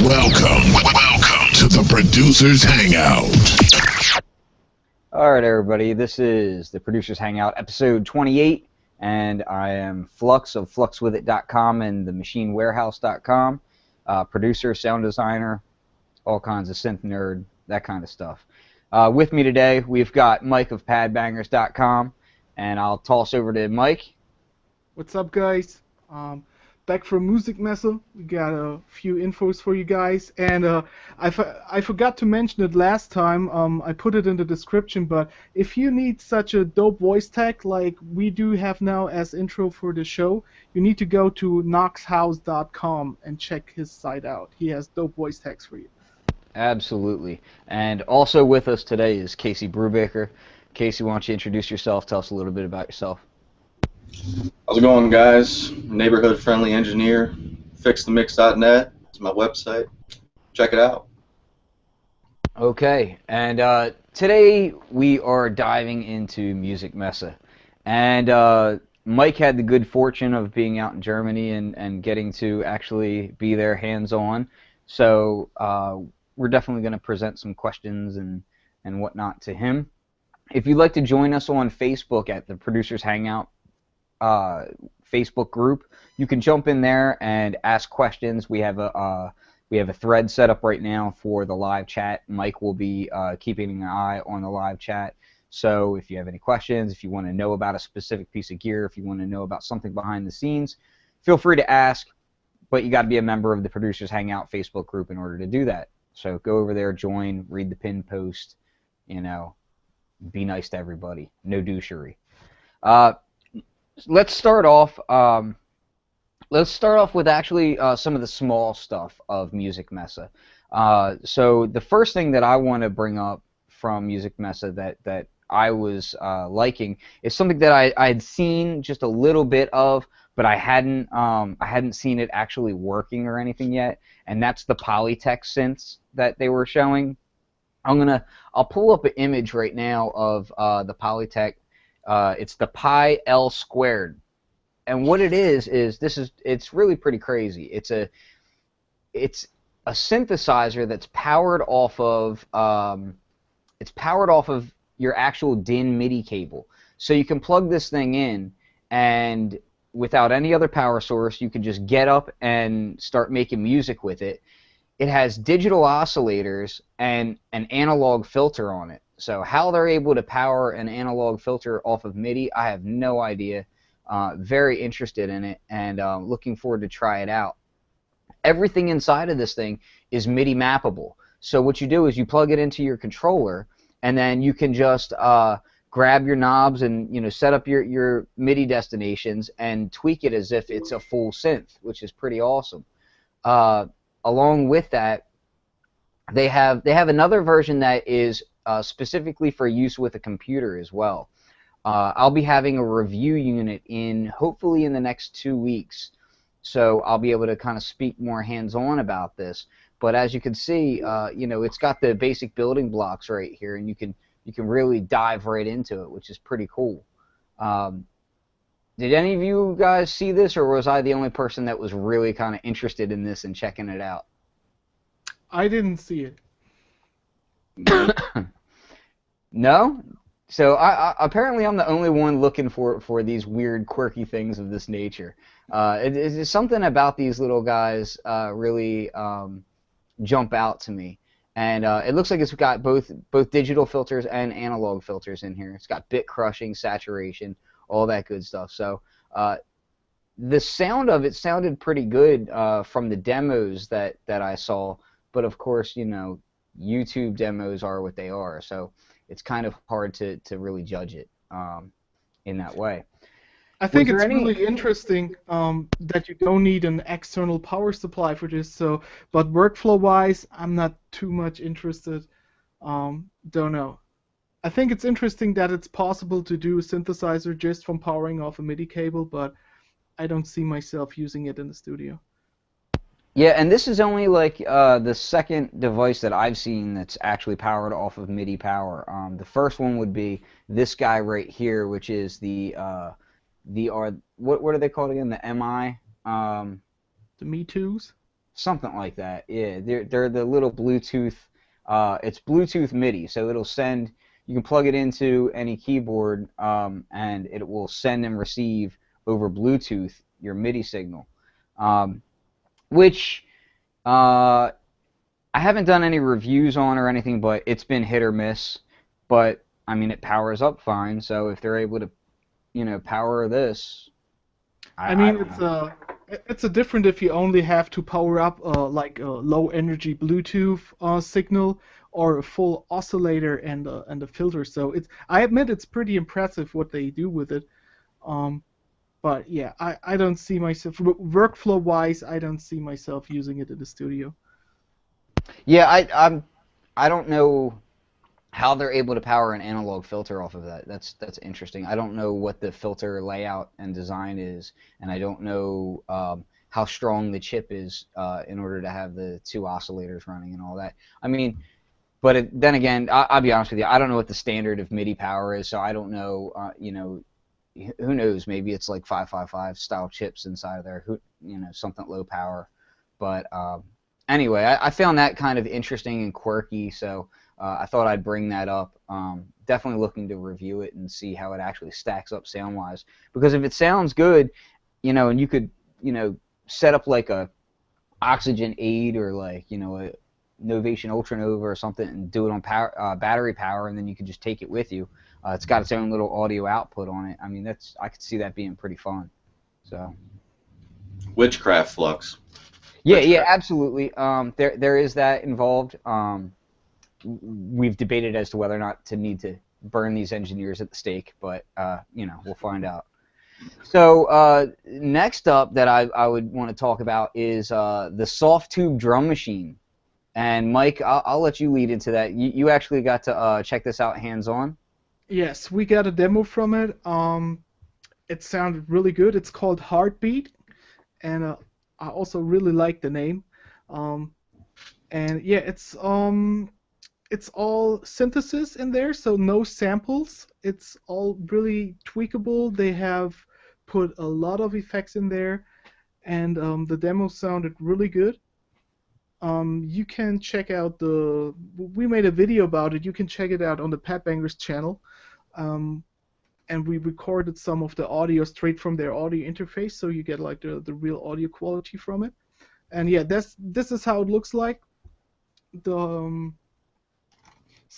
Welcome to the Producers Hangout. Alright everybody, this is the Producers Hangout episode 28, and I am Flux of fluxwithit.com and themachinewarehouse.com, producer, sound designer, all kinds of synth nerd, that kind of stuff. With me today, we've got Mike of padbangers.com, and I'll toss over to Mike. What's up, guys? Back from Messe. We got a few infos for you guys, and I forgot to mention it last time. I put it in the description, but if you need such a dope voice tag like we do have now as intro for the show, you need to go to knoxhouse.com and check his site out. He has dope voice tags for you. Absolutely. And also with us today is Casey Brubaker. Casey, why don't you introduce yourself? Tell us a little bit about yourself. How's it going, guys? Neighborhood-friendly engineer. FixTheMix.net is my website. Check it out. Okay, and today we are diving into Music Messe. And Mike had the good fortune of being out in Germany and getting to actually be there hands-on. So we're definitely going to present some questions and whatnot to him. If you'd like to join us on Facebook at the Producers Hangout Facebook group, you can jump in there and ask questions. We have a thread set up right now for the live chat. Mike will be keeping an eye on the live chat. So if you have any questions, if you want to know about a specific piece of gear, if you want to know about something behind the scenes, feel free to ask. But you got to be a member of the Producers Hangout Facebook group in order to do that. So go over there, join, read the pinned post. You know, be nice to everybody. No douchery. Let's start off. With actually some of the small stuff of Music Messe. So the first thing that I want to bring up from Music Messe that I was liking is something that I had seen just a little bit of, but I hadn't seen it actually working or anything yet, and that's the Polytech synths that they were showing. I'll pull up an image right now of the Polytech. It's the Pi L squared, and what it is it's really pretty crazy. It's a synthesizer that's powered off of your actual DIN MIDI cable. So you can plug this thing in, and without any other power source, you can just get up and start making music with it. It has digital oscillators and an analog filter on it. So how they're able to power an analog filter off of MIDI, I have no idea. Very interested in it, and looking forward to try it out. Everything inside of this thing is MIDI mappable. So what you do is you plug it into your controller, and then you can just grab your knobs and set up your MIDI destinations and tweak it as if it's a full synth, which is pretty awesome. Along with that, they have another version that is specifically for use with a computer as well. I'll be having a review unit hopefully in the next 2 weeks, so I'll be able to kind of speak more hands-on about this. But as you can see, it's got the basic building blocks right here, and you can really dive right into it, which is pretty cool. Did any of you guys see this, or was I the only person that was really kind of interested in this and checking it out? I didn't see it. No? So apparently I'm the only one looking for these weird, quirky things of this nature. It's something about these little guys really jump out to me. And it looks like it's got both digital filters and analog filters in here. It's got bit crushing, saturation, all that good stuff. So the sound of it sounded pretty good from the demos that I saw. But of course, YouTube demos are what they are. So it's kind of hard to really judge it in that way. I think it's really interesting that you don't need an external power supply for this. But workflow-wise, I'm not too much interested. Don't know. I think it's interesting that it's possible to do a synthesizer just from powering off a MIDI cable, but I don't see myself using it in the studio. Yeah, and this is only like the second device that I've seen that's actually powered off of MIDI power. The first one would be this guy right here, which is the what are they called again? The MI? The Me Too's? Something like that. Yeah, they're the little Bluetooth. It's Bluetooth MIDI, so it'll send. You can plug it into any keyboard, and it will send and receive over Bluetooth your MIDI signal, which I haven't done any reviews on or anything, but it's been hit or miss. But I mean, it powers up fine. So if they're able to, power this, I mean, don't know. it's a different if you only have to power up like a low energy Bluetooth signal or a full oscillator and a filter. So I admit it's pretty impressive what they do with it. But yeah, I don't see myself workflow wise. I don't see myself using it in the studio. Yeah, I don't know how they're able to power an analog filter off of that. That's interesting. I don't know what the filter layout and design is, and I don't know how strong the chip is in order to have the two oscillators running and all that. I mean, but then again, I'll be honest with you. I don't know what the standard of MIDI power is, so I don't know. Who knows? Maybe it's like 555 style chips inside of there. Something low power. But anyway, I found that kind of interesting and quirky, so I thought I'd bring that up. Definitely looking to review it and see how it actually stacks up sound-wise. Because if it sounds good, and you could, set up like a Oxygen 8 or like, a Novation Ultranova or something and do it on battery power, and then you could just take it with you. It's got its own little audio output on it. I mean, I could see that being pretty fun. So. Witchcraft Flux. Yeah, absolutely. There is that involved. We've debated as to whether or not to need to burn these engineers at the stake, but we'll find out. So next up that I would want to talk about is the soft tube drum machine. And Mike, I'll let you lead into that. You actually got to check this out hands-on. Yes, we got a demo from it. It sounded really good. It's called Heartbeat, and I also really like the name. And yeah, it's all synthesis in there, so no samples. It's all really tweakable. They have put a lot of effects in there, and the demo sounded really good. You can check out we made a video about it. You can check it out on the Pat Bangers channel. And we recorded some of the audio straight from their audio interface, so you get like the real audio quality from it. And yeah, this is how it looks like. So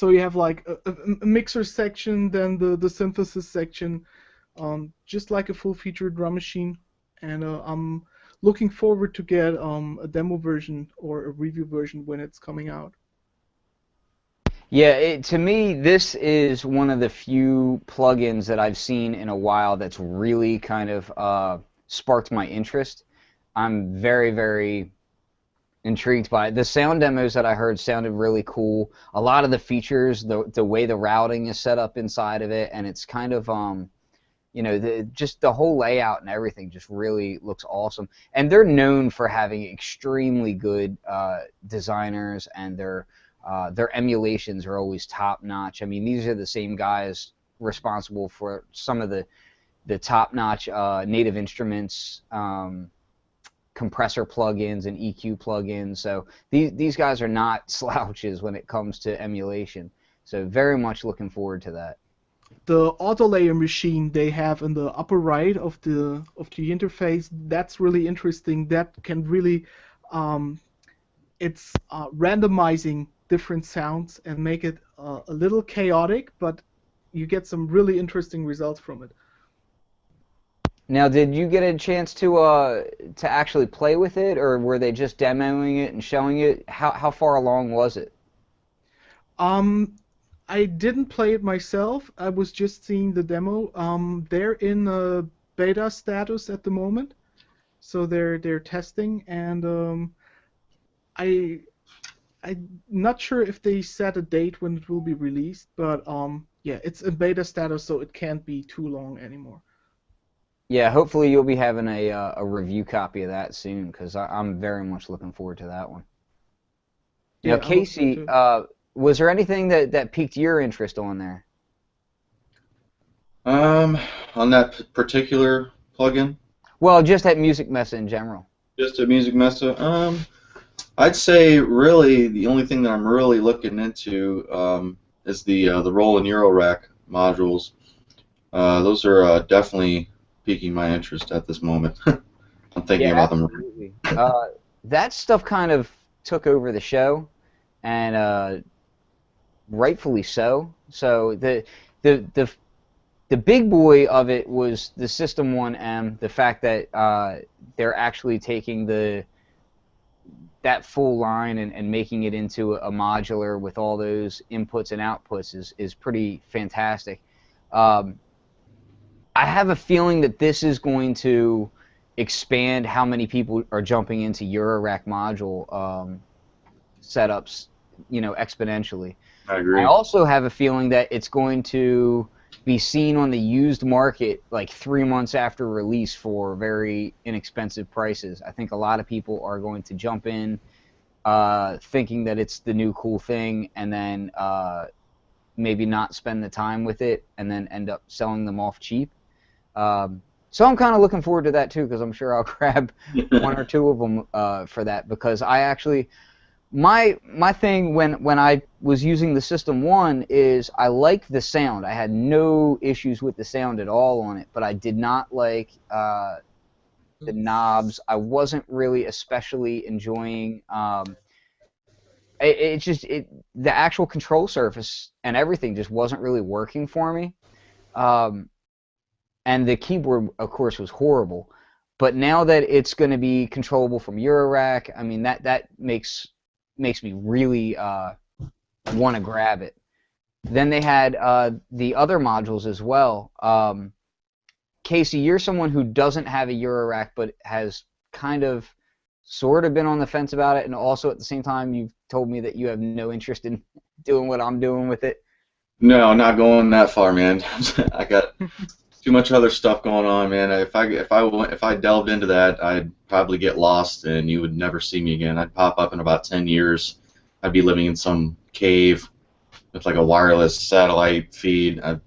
you have like a mixer section, then the synthesis section, just like a full-featured drum machine. And I'm looking forward to get a demo version or a review version when it's coming out. Yeah, to me, this is one of the few plugins that I've seen in a while that's really kind of sparked my interest. I'm very, very intrigued by it. The sound demos that I heard sounded really cool. A lot of the features, the way the routing is set up inside of it, and it's kind of, just the whole layout and everything just really looks awesome. And they're known for having extremely good designers, and their emulations are always top notch. I mean, these are the same guys responsible for some of the top notch Native Instruments compressor plugins and EQ plugins. So these guys are not slouches when it comes to emulation. So very much looking forward to that. The auto layer machine they have in the upper right of the interface, that's really interesting. That can really it's randomizing different sounds and make it a little chaotic, but you get some really interesting results from it. Now, did you get a chance to actually play with it, or were they just demoing it and showing it? How far along was it? I didn't play it myself. I was just seeing the demo. They're in beta status at the moment, so they're testing, and I'm not sure if they set a date when it will be released, but yeah, it's in beta status, so it can't be too long anymore. Yeah, hopefully you'll be having a review copy of that soon, because I'm very much looking forward to that one. Yeah, now, Casey, was there anything that piqued your interest on there? On that particular plugin? Well, just at Music Messe in general. Just at Music Messe? I'd say really the only thing that I'm really looking into is the roll and Euro rack modules. Those are definitely piquing my interest at this moment. I'm thinking Yeah, about them. absolutely. That stuff kind of took over the show, and rightfully so. So the the the big boy of it was the System 1M. The fact that they're actually taking that full line and making it into a modular with all those inputs and outputs is pretty fantastic. Um, I have a feeling that this is going to expand how many people are jumping into Eurorack module setups, exponentially. I I agree. also have a feeling that it's going to be seen on the used market like 3 months after release for very inexpensive prices. I think a lot of people are going to jump in thinking that it's the new cool thing, and then maybe not spend the time with it, and then end up selling them off cheap. So I'm kind of looking forward to that too, because I'm sure I'll grab one or two of them for that, because I actually my thing when I was using the System 1 is I like the sound. I had no issues with the sound at all on it, but I did not like the knobs. I wasn't really especially enjoying the actual control surface and everything just wasn't really working for me. Um, and the keyboard, of course, was horrible. But now that it's going to be controllable from Eurorack, I mean that makes me really want to grab it. Then they had the other modules as well. Casey, you're someone who doesn't have a Eurorack but has kind of sort of been on the fence about it, and also at the same time you've told me that you have no interest in doing what I'm doing with it. No, not going that far, man. I got too much other stuff going on, man. If I delved into that, I'd probably get lost, and you would never see me again. I'd pop up in about 10 years. I'd be living in some cave with like a wireless satellite feed. I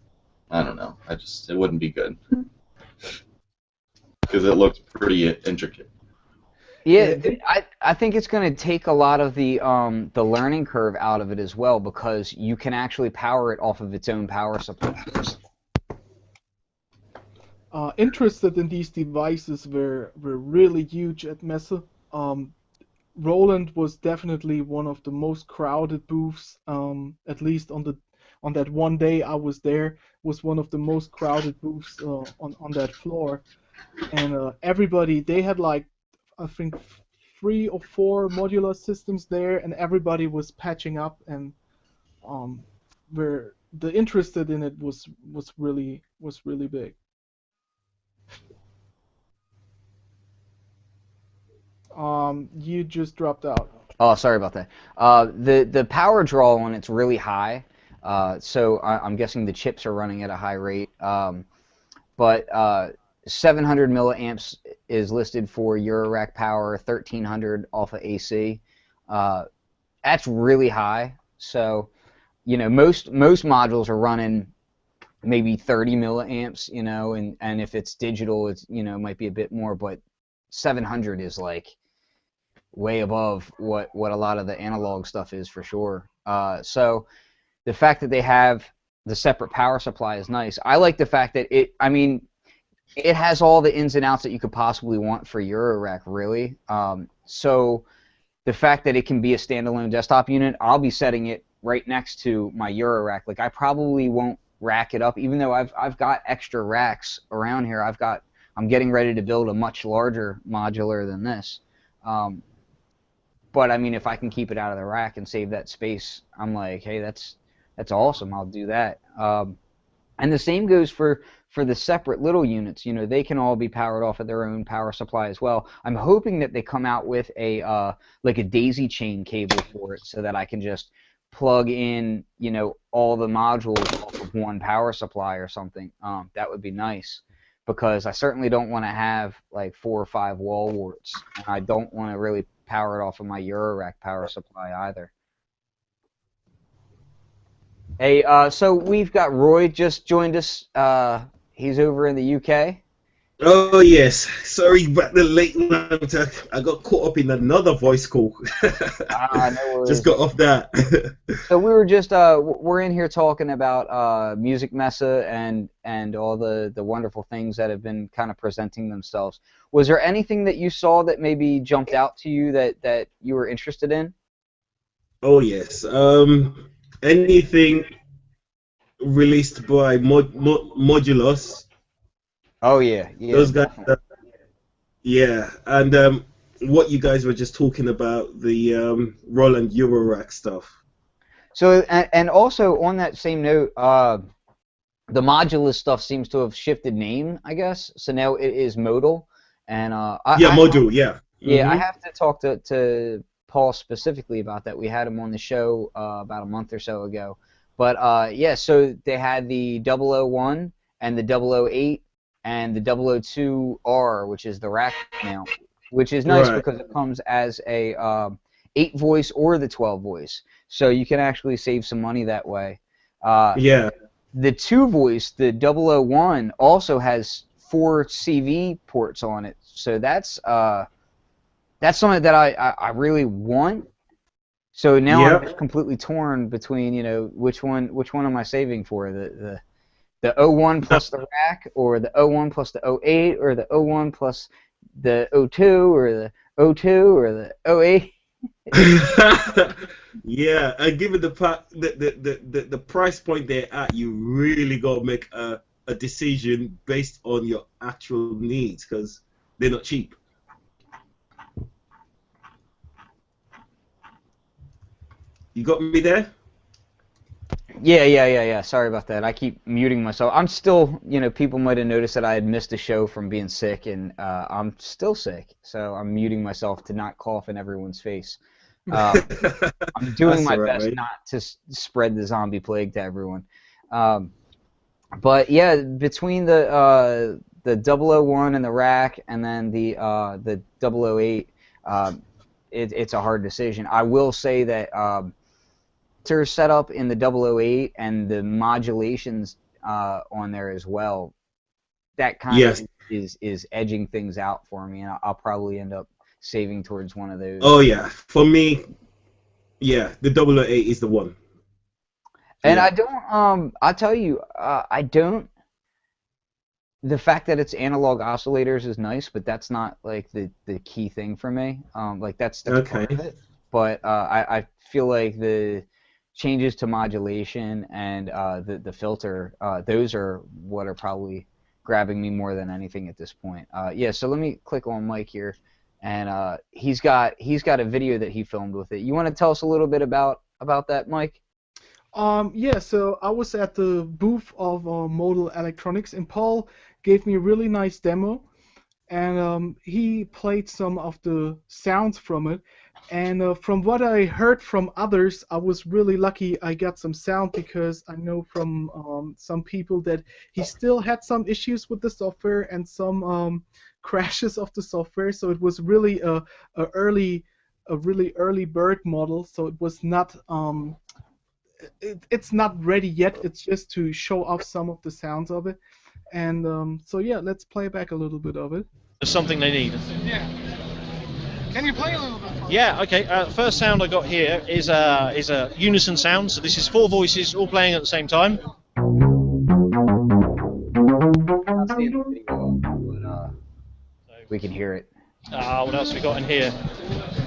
don't know. It wouldn't be good because it looks pretty intricate. Yeah, I think it's going to take a lot of the learning curve out of it as well, because you can actually power it off of its own power supply. Interested in these devices were really huge at Messe. Um, Roland was definitely one of the most crowded booths. At least on that one day I was there, was one of the most crowded booths on that floor. And everybody, they had like I think 3 or 4 modular systems there, and everybody was patching up, and where the interested in it was really big. You just dropped out. Oh, sorry about that. The power draw on it's really high, so I'm guessing the chips are running at a high rate. But 700 milliamps is listed for Eurorack power, 1300 off of AC. That's really high. So, most modules are running maybe 30 milliamps, and if it's digital, it's might be a bit more, but 700 is like way above what a lot of the analog stuff is for sure. So the fact that they have the separate power supply is nice. I like the fact that it has all the ins and outs that you could possibly want for Eurorack, really. So the fact that it can be a standalone desktop unit, I'll be setting it right next to my Eurorack. Like, I probably won't rack it up, even though I've got extra racks around here. I'm getting ready to build a much larger modular than this. But I mean, if I can keep it out of the rack and save that space, I'm like, hey, that's awesome. I'll do that. And the same goes for the separate little units. They can all be powered off of their own power supply as well. I'm hoping that they come out with like a daisy chain cable for it, so that I can just plug in, all the modules off of one power supply or something. That would be nice, because I certainly don't want to have like 4 or 5 wall warts, and I don't want to really power it off of my Eurorack power supply either. Hey, so we've got Roy just joined us. He's over in the UK. Oh yes, sorry about the late night. I got caught up in another voice call. No Just worries. got off that. So we were just we're in here talking about music Messe and all the wonderful things that have been kind of presenting themselves. Was there anything that you saw that maybe jumped out to you that you were interested in? Oh yes. Anything released by Modulus? Oh yeah, yeah, Those guys. definitely. Yeah, and what you guys were just talking about the Roland Eurorack stuff. So and also on that same note, the Modulus stuff seems to have shifted name, I guess. So now it is Modal, and Yeah, Module. Yeah. yeah, I Mhm. have to talk to Paul specifically about that. We had him on the show about a month or so ago. But yeah, so they had the 001 and the 008 and the 002R, which is the rack mount, which is nice Right. because it comes as a 8 voice or the 12 voice. So you can actually save some money that way. Uh, Yeah. the 2 voice, the 001, also has 4 CV ports on it. So that's something that I really want. So now I'm Yep. just completely torn between, which one am I saving for? The O1 plus the rack, or the O1 plus the O8, or the O1 plus the O2, or the O2, or the O8. Yeah, and given the price point they're at, you really got to make a decision based on your actual needs because they're not cheap. You got me there? Yeah. Sorry about that. I keep muting myself. I'm still, people might have noticed that I had missed a show from being sick, and I'm still sick. So I'm muting myself to not cough in everyone's face. Um, I'm doing That's my all right, best mate. not to spread the zombie plague to everyone. Um, but yeah, between the 001 and the rack, and then the 008, it's a hard decision. I will say that set up in the 008 and the modulations on there as well, that kind of Yes. is edging things out for me, and I'll probably end up saving towards one of Oh those. yeah. For me, yeah, the 008 is the one. And I Yeah. don't, I'll tell you, I don't. The fact that it's analog oscillators is nice, but that's not like the key thing for me. Like that's part of Okay. it, but I feel like the changes to modulation and the filter, those are what are probably grabbing me more than anything at this point. Yeah, so let me click on Mike here, and he's got a video that he filmed with it. You want to tell us a little bit about that, Mike? Yeah, so I was at the booth of Modal Electronics, and Paul gave me a really nice demo, and he played some of the sounds from it. And from what I heard from others, I was really lucky I got some sound because I know from some people that he still had some issues with the software and some crashes of the software. So it was really a really early bird model. So it was not it's not ready yet. It's just to show off some of the sounds of it. And so yeah, let's play back a little bit of it. There's something they need. Yeah. Can you play a little bit? Yeah, okay. First sound I got here is a unison sound. So this is 4 voices all playing at the same time. Not seeing the video, but we can hear it. What else we got in here?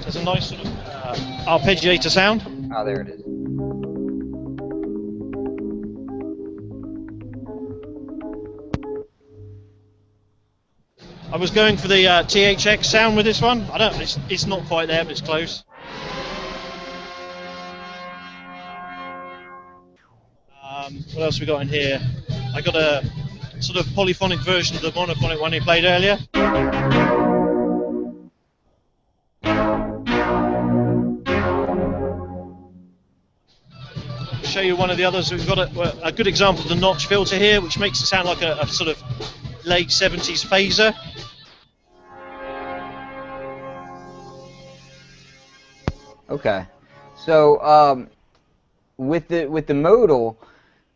There's a nice sort of arpeggiator sound. Oh, there it is. I was going for the THX sound with this one. I don't. It's not quite there, but it's close. What else we got in here? I got a sort of polyphonic version of the monophonic one he played earlier. I'll show you one of the others. We've got a good example of the notch filter here, which makes it sound like a sort of late 70s phaser. Okay, so with the modal,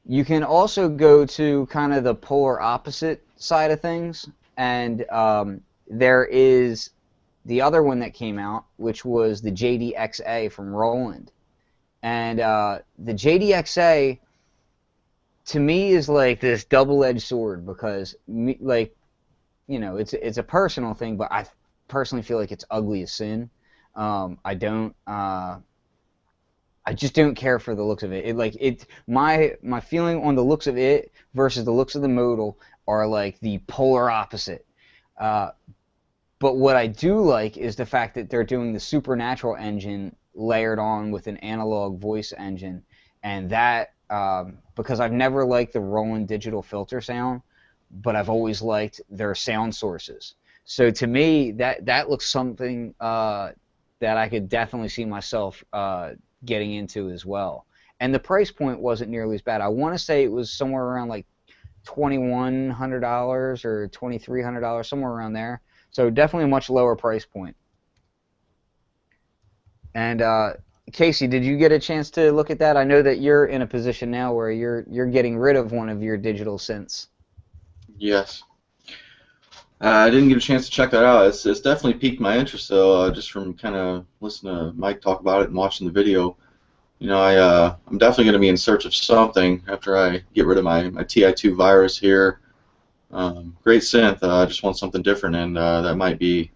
you can also go to kind of the polar opposite side of things. and there is the other one that came out, which was the JDXA from Roland. And the JDXA, to me, is like this double-edged sword because, like, you know, it's a personal thing, but I personally feel like it's ugly as sin. I just don't care for the looks of it. My feeling on the looks of it versus the looks of the modal are like the polar opposite. But what I do like is the fact that they're doing the Supernatural engine layered on with an analog voice engine, and that because I've never liked the Roland digital filter sound, but I've always liked their sound sources. So to me, that looks something that I could definitely see myself getting into as well. And the price point wasn't nearly as bad. I want to say it was somewhere around like $2,100 or $2,300, somewhere around there. So definitely a much lower price point. And Casey, did you get a chance to look at that? I know that you're in a position now where you're getting rid of one of your digital synths. Yes. I didn't get a chance to check that out. It's definitely piqued my interest, though, just from kind of listening to Mike talk about it and watching the video. You know, I'm definitely going to be in search of something after I get rid of my TI2 virus here. Great synth. I just want something different, and that might be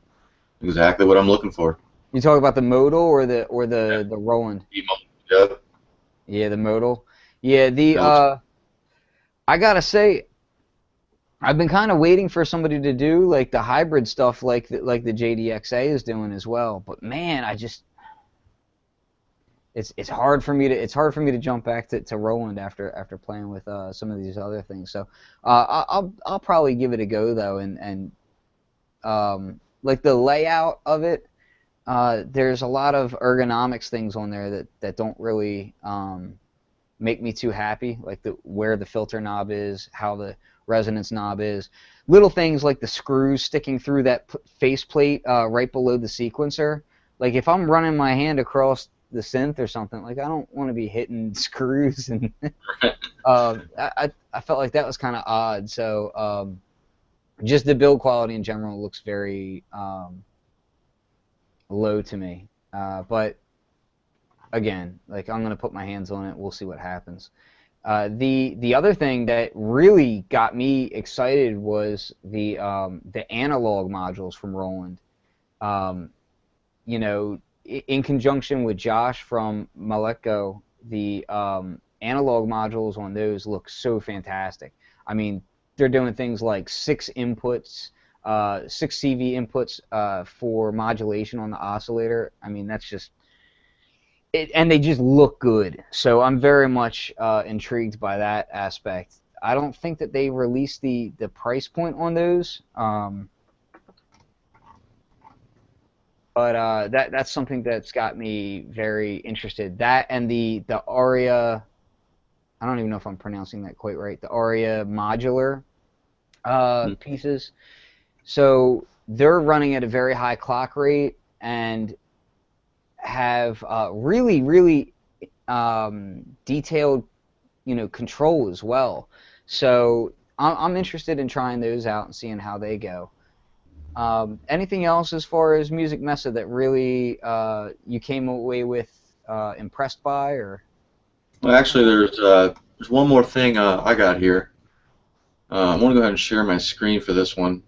exactly what I'm looking for. You talk about the modal or the Roland? Yep. Yeah, the modal. Yeah, I gotta say, I've been kind of waiting for somebody to do like the hybrid stuff, like the JDXA is doing as well. But man, it's hard for me to jump back to Roland after playing with some of these other things. So I'll probably give it a go though, and like the layout of it. There's a lot of ergonomics things on there that don't really make me too happy, like where the filter knob is, how the resonance knob is. Little things like the screws sticking through that faceplate right below the sequencer. Like if I'm running my hand across the synth or something, like I don't want to be hitting screws, and I felt like that was kind of odd. So just the build quality in general looks very low to me, but again, like I'm gonna put my hands on it. We'll see what happens. The other thing that really got me excited was the analog modules from Roland. You know, in conjunction with Josh from Maleko, the analog modules on those look so fantastic. I mean, they're doing things like 6 inputs. 6 CV inputs for modulation on the oscillator. I mean, that's just it, and they just look good. So I'm very much intrigued by that aspect. I don't think that they released the price point on those, but that's something that's got me very interested. That and the Aria, I don't even know if I'm pronouncing that quite right. The Aria modular pieces. So they're running at a very high clock rate and have really, really detailed, you know, control as well. So I'm interested in trying those out and seeing how they go. Anything else as far as Music Messe that really you came away with impressed by, or? Well, actually, there's one more thing I got here. I want to go ahead and share my screen for this one.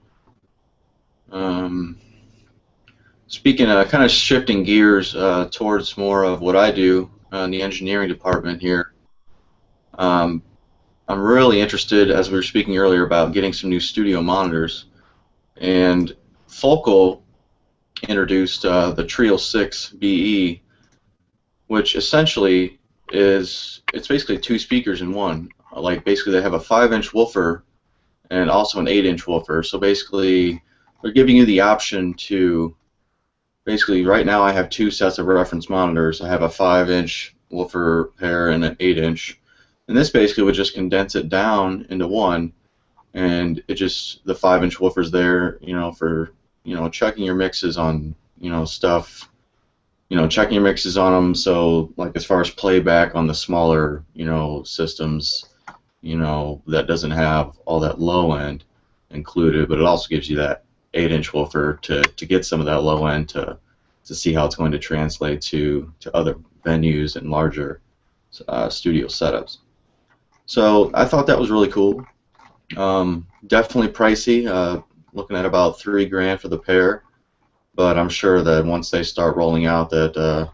Speaking of kind of shifting gears towards more of what I do in the engineering department here, I'm really interested, as we were speaking earlier, about getting some new studio monitors. And Focal introduced the Trio 6 BE, which essentially it's basically 2 speakers in one. Like basically they have a 5-inch woofer and also an 8-inch woofer. So basically they're giving you the option to basically, right now I have 2 sets of reference monitors. I have a 5-inch woofer pair and an 8-inch. And this basically would just condense it down into one, and it just, the 5-inch woofer's there, you know, for, you know, checking your mixes on, you know, stuff, you know, checking your mixes on them. So like as far as playback on the smaller, you know, systems, you know, that doesn't have all that low end. included, but it also gives you that 8-inch woofer to get some of that low end to see how it's going to translate to other venues and larger studio setups. So I thought that was really cool. Definitely pricey, looking at about $3,000 for the pair, but I'm sure that once they start rolling out that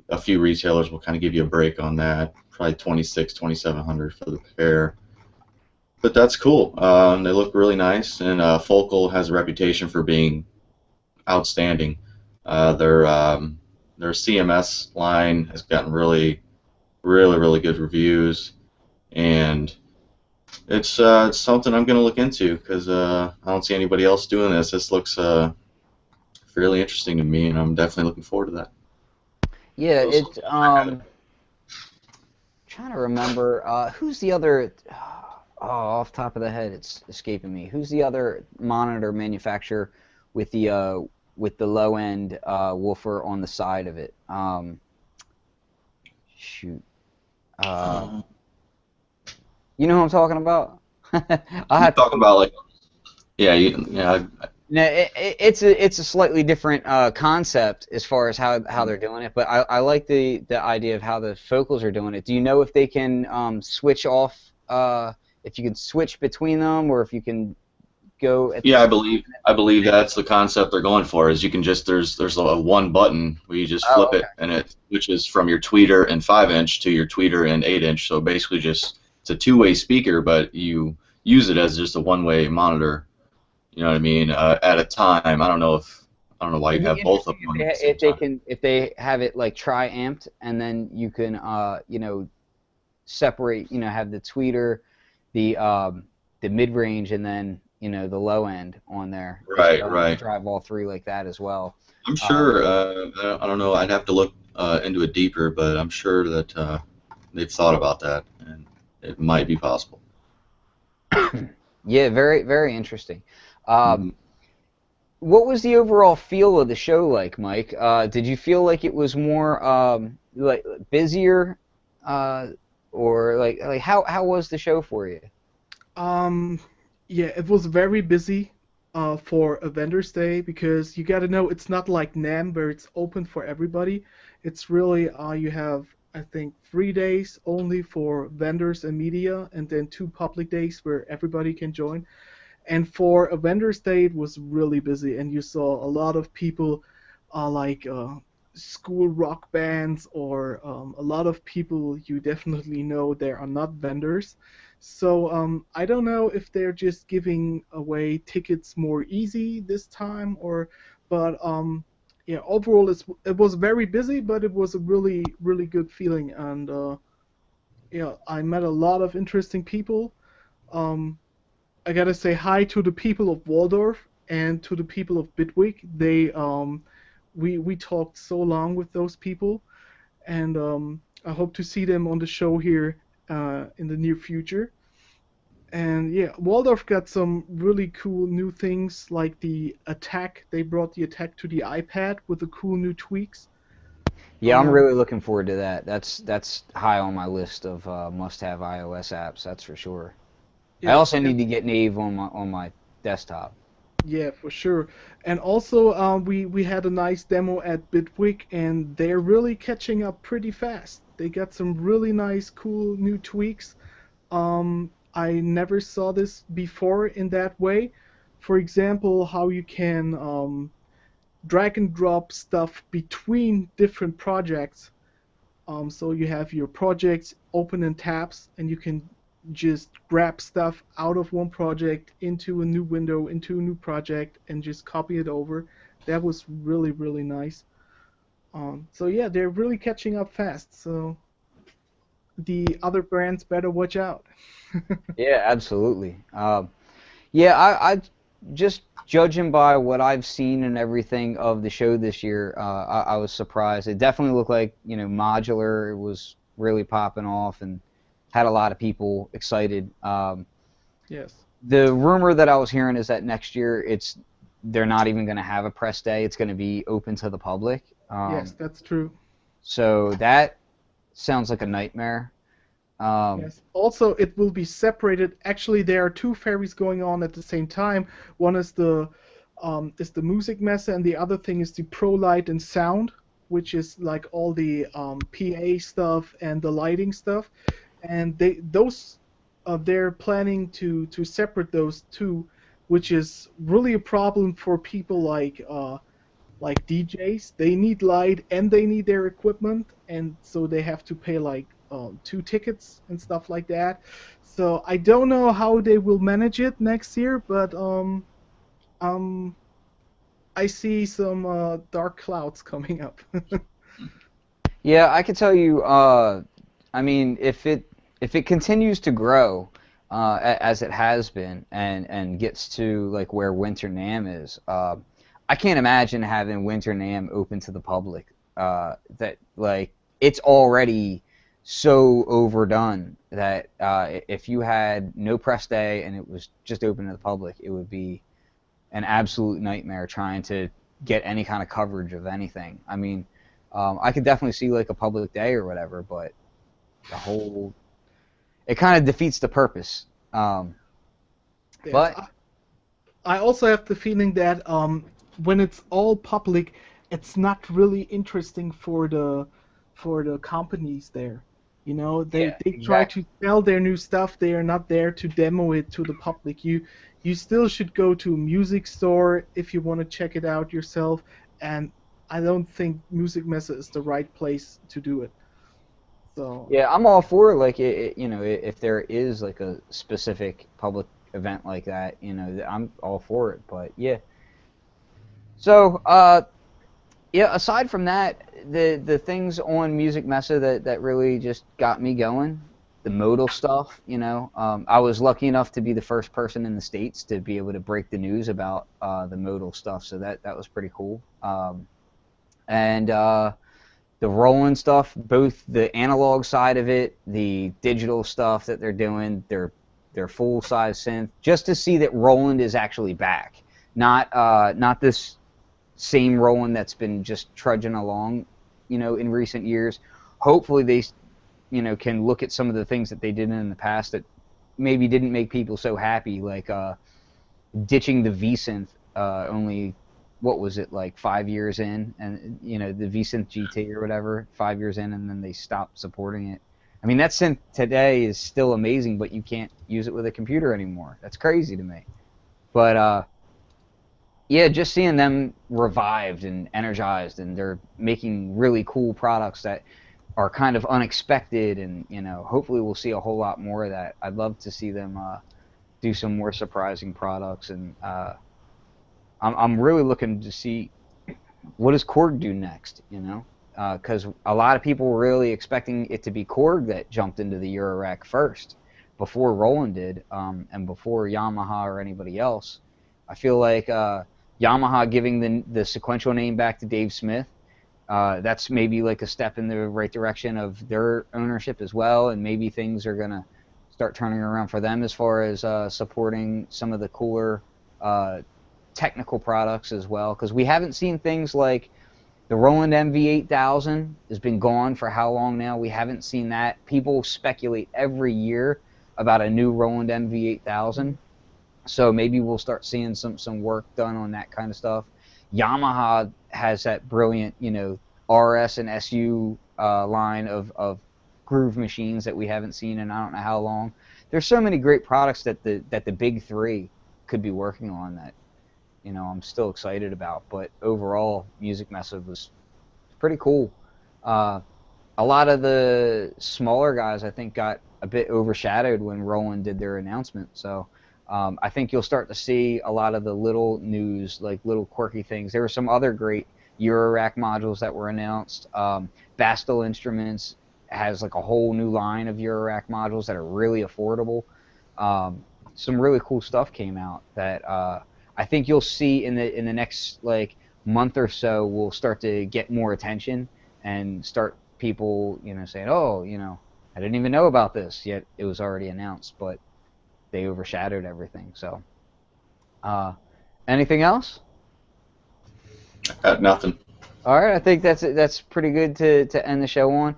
a few retailers will kind of give you a break on that, probably $2,600-$2,700 for the pair. But that's cool. They look really nice, and Focal has a reputation for being outstanding. Their CMS line has gotten really good reviews, and it's something I'm going to look into because I don't see anybody else doing this. This looks fairly interesting to me, and I'm definitely looking forward to that. Yeah, it's trying to remember who's the other. Oh, off the top of the head, it's escaping me. Who's the other monitor manufacturer with the low end woofer on the side of it? Shoot. You know who I'm talking about? I'll have to Talking about like, yeah. No, it's a slightly different concept as far as how they're doing it, but I like the idea of how the Focals are doing it. Do you know if they can switch off? If you can switch between them, or if you can go. I believe that's the concept they're going for. Is you can just there's a one button where you just flip it and it switches from your tweeter and 5-inch to your tweeter and 8-inch. So basically, just it's a two-way speaker, but you use it as just a one-way monitor. You know what I mean? At a time. I don't know why you have both of them. If they have it like tri-amped, and then you can separate. Have the tweeter, the mid-range, and then the low end on there. Right. Drive all three like that as well. I'm sure. I don't know. I'd have to look into it deeper, but I'm sure that they've thought about that, and it might be possible. Yeah, very, very interesting. What was the overall feel of the show like, Mike? Did you feel like it was more like busier, or like how was the show for you? Yeah, it was very busy for a vendor's day, because you got to know it's not like NAMM where it's open for everybody. It's really you have, I think, 3 days only for vendors and media, and then 2 public days where everybody can join. And for a vendor's day, it was really busy, and you saw a lot of people like school rock bands, or a lot of people you definitely know they are not vendors. So I don't know if they're just giving away tickets more easy this time, but yeah, overall it was very busy, but it was a really, really good feeling, and yeah, I met a lot of interesting people. I gotta say hi to the people of Waldorf and to the people of Bitwig. We talked so long with those people, and I hope to see them on the show here in the near future. And yeah, Waldorf got some really cool new things, like the attack. They brought the attack to the iPad with the cool new tweaks. Yeah, I'm really looking forward to that. That's high on my list of must-have iOS apps. That's for sure. Yeah, I also need to get Nave on my desktop. Yeah, for sure. And also, we had a nice demo at Bitwig, and they're really catching up pretty fast. They got some really nice, cool new tweaks. I never saw this before in that way. For example, how you can drag and drop stuff between different projects. So you have your projects open in tabs, and you can just grab stuff out of one project into a new window, into a new project, and just copy it over. That was really, really nice. So yeah, they're really catching up fast. So the other brands better watch out. Yeah, absolutely. Yeah, I just judging by what I've seen and everything of the show this year, I was surprised. It definitely looked like modular. It was really popping off and had a lot of people excited. Yes. The rumor that I was hearing is that next year they're not even going to have a press day. It's going to be open to the public. Yes, that's true. So that sounds like a nightmare. Yes. Also, it will be separated. Actually, there are two fairies going on at the same time. One is the music messe, and the other thing is the Pro Light and Sound, which is like all the PA stuff and the lighting stuff. And they're planning to separate those two, which is really a problem for people like DJs. They need light and they need their equipment, and so they have to pay like 2 tickets and stuff like that. So I don't know how they will manage it next year, but um, I see some dark clouds coming up. Yeah, I can tell you. I mean, if it continues to grow as it has been, and gets to like where Winter NAMM is, I can't imagine having Winter NAMM open to the public. That like it's already so overdone that if you had no press day and it was just open to the public, it would be an absolute nightmare trying to get any kind of coverage of anything. I mean, I could definitely see like a public day or whatever, but it kind of defeats the purpose. Yes, But I also have the feeling that when it's all public, it's not really interesting for the companies there. You know, they Yeah, try exactly. to sell their new stuff. They are not there to demo it to the public. You still should go to a music store if you want to check it out yourself. And I don't think Music Messe is the right place to do it. So Yeah, I'm all for like you know, if there is like a specific public event like that, you know, I'm all for it. But yeah, so yeah, aside from that, the things on Music Messe that really just got me going, the modal stuff, you know, I was lucky enough to be the first person in the States to be able to break the news about the modal stuff, so that was pretty cool. And the Roland stuff, both the analog side of it, the digital stuff that they're doing, their full size synth, just to see that Roland is actually back, not this same Roland that's been just trudging along, you know, in recent years. Hopefully they, you know, can look at some of the things that they did in the past that maybe didn't make people so happy, like ditching the V-Synth only, what was it, like 5 years in, and, you know, the V-Synth GT or whatever, 5 years in, and then they stopped supporting it. I mean, that synth today is still amazing, but you can't use it with a computer anymore. That's crazy to me. But yeah, just seeing them revived and energized, and they're making really cool products that are kind of unexpected, and, you know, hopefully we'll see a whole lot more of that. I'd love to see them do some more surprising products, and I'm really looking to see what does Korg do next, you know, because a lot of people were really expecting it to be Korg that jumped into the Eurorack first, before Roland did, and before Yamaha or anybody else. I feel like Yamaha giving the sequential name back to Dave Smith, that's maybe like a step in the right direction of their ownership as well, and maybe things are gonna start turning around for them as far as supporting some of the cooler technical products as well, because we haven't seen things like the Roland MV8000 has been gone for how long now? We haven't seen that. People speculate every year about a new Roland MV8000. So maybe we'll start seeing some work done on that kind of stuff. Yamaha has that brilliant, you know, RS and SU line of groove machines that we haven't seen in I don't know how long. There's so many great products that the big three could be working on that, you know, I'm still excited about. But overall, Music Messe was pretty cool. A lot of the smaller guys, I think, got a bit overshadowed when Roland did their announcement. So I think you'll start to see a lot of the little news, like little quirky things. There were some other great Eurorack modules that were announced. Bastel Instruments has like a whole new line of Eurorack modules that are really affordable. Some really cool stuff came out that I think you'll see in the next like month or so. Will start to get more attention and start people, you know, saying, oh, you know, I didn't even know about this yet. It was already announced, but they overshadowed everything. So, anything else? Nothing. All right, I think that's pretty good to end the show on.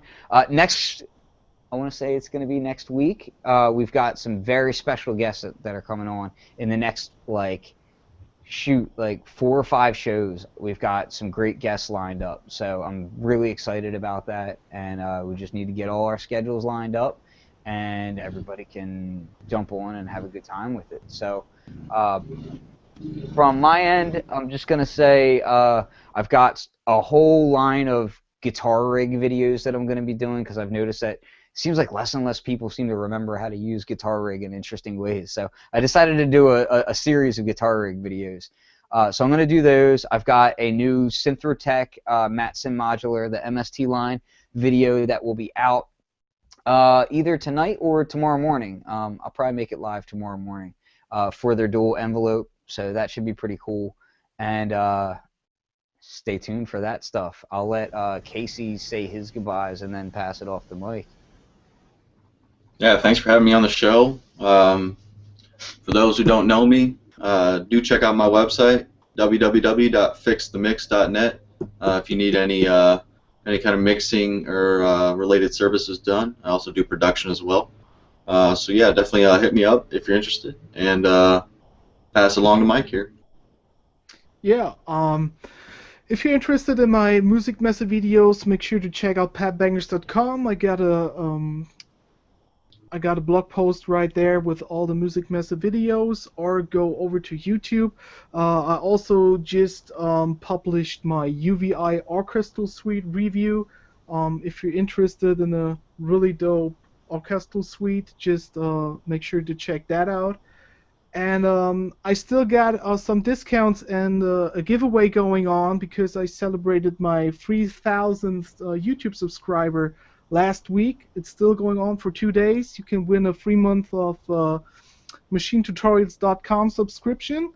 Next I want to say it's going to be next week. We've got some very special guests that are coming on in the next, like 4 or 5 shows. We've got some great guests lined up, so I'm really excited about that, and we just need to get all our schedules lined up, and everybody can jump on and have a good time with it. So from my end, I'm just going to say I've got a whole line of guitar rig videos that I'm going to be doing, because I've noticed that it seems like less and less people seem to remember how to use guitar rig in interesting ways. So I decided to do a series of guitar rig videos. So I'm going to do those. I've got a new Synthrotech Matson modular, the MST line video that will be out either tonight or tomorrow morning. I'll probably make it live tomorrow morning for their dual envelope, so that should be pretty cool. And stay tuned for that stuff. I'll let Casey say his goodbyes and then pass it off the mic. Yeah, thanks for having me on the show. For those who don't know me, do check out my website, www.fixthemix.net. If you need any kind of mixing or related services done, I also do production as well. So yeah, definitely hit me up if you're interested, and pass along to Mike here. Yeah. If you're interested in my Music Messe videos, make sure to check out patbangers.com. I got a blog post right there with all the Music Messe videos, or go over to YouTube. I also just published my UVI Orchestral Suite review. If you're interested in a really dope orchestral suite, just make sure to check that out. And I still got some discounts and a giveaway going on, because I celebrated my 3,000th YouTube subscriber last week. It's still going on for 2 days. You can win a free month of MachineTutorials.com subscription,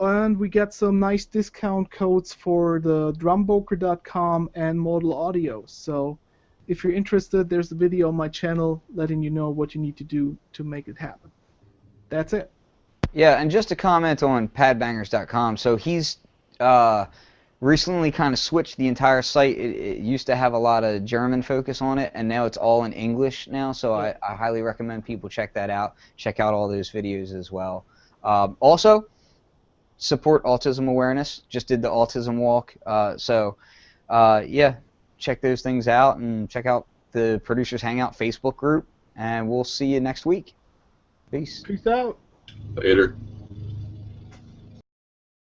and we get some nice discount codes for the Drumboker.com and Modal Audio. So if you're interested, there's a video on my channel letting you know what you need to do to make it happen. That's it. Yeah, and just to comment on padbangers.com, so he's recently kind of switched the entire site. It used to have a lot of German focus on it, and now it's all in English now, so I highly recommend people check that out. Check out all those videos as well. Also, support autism awareness. Just did the autism walk. Yeah, check those things out, and check out the Producers Hangout Facebook group, and we'll see you next week. Peace. Peace out. Later.